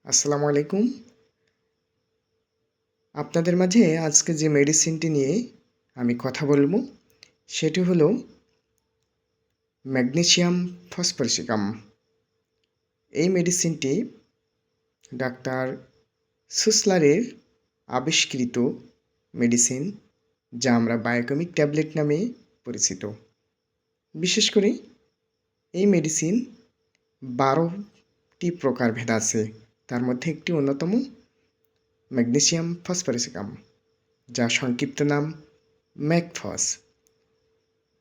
আসসালামু আলাইকুম। আপনাদের মাঝে আজকে যে মেডিসিনটি নিয়ে আমি কথা বলবো সেটি হলো ম্যাগনেসিয়াম ফসফরিসিকাম। এই মেডিসিনটি ডাক্তার সুসলারের আবিষ্কৃত মেডিসিন, যা আমরা বায়োকেমিক ট্যাবলেট নামে পরিচিত। বিশেষ করে এই মেডিসিন 12টি প্রকারভেদ আছে, তার মধ্যে একটি অন্যতম ম্যাগনেসিয়াম ফসফরিসিকাম, যার সংক্ষিপ্ত নাম ম্যাগফস।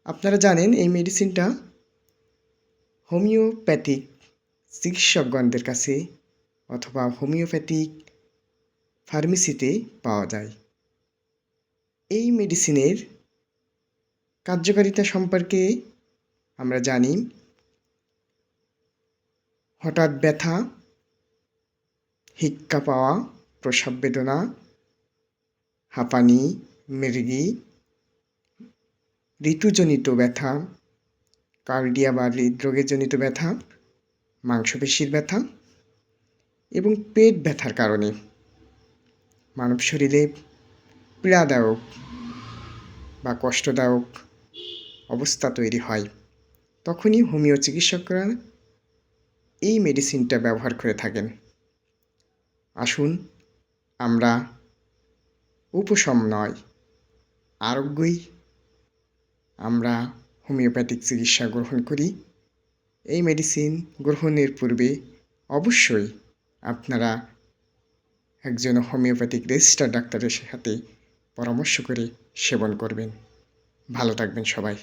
আপনারা জানেন এই মেডিসিনটা হোমিওপ্যাথিক চিকিৎসকগণদের কাছে অথবা হোমিওপ্যাথিক ফার্মেসিতে পাওয়া যায়। এই মেডিসিনের কার্যকারিতা সম্পর্কে আমরা জানি, হঠাৎ ব্যথা, হিক্কা পাওয়া, প্রসব বেদনা, হাঁপানি, মৃগী, ঋতুজনিত ব্যথা, কার্ডিয়া বা হৃদরোগজনিত ব্যথা, মাংসপেশির ব্যথা এবং পেট ব্যথার কারণে মানব শরীরে পীড়াদায়ক বা কষ্টদায়ক অবস্থা তৈরি হয়, তখনই হোমিও চিকিৎসকরা এই মেডিসিনটা ব্যবহার করে থাকেন। আসুন আমরা উপশম নয়, আরোগ্যই আমরা হোমিওপ্যাথিক চিকিৎসা গ্রহণ করি। এই মেডিসিন গ্রহণের পূর্বে অবশ্যই আপনারা একজন হোমিওপ্যাথিক রেজিস্টার্ড ডাক্তারের সাথে পরামর্শ করে সেবন করবেন। ভালো থাকবেন সবাই।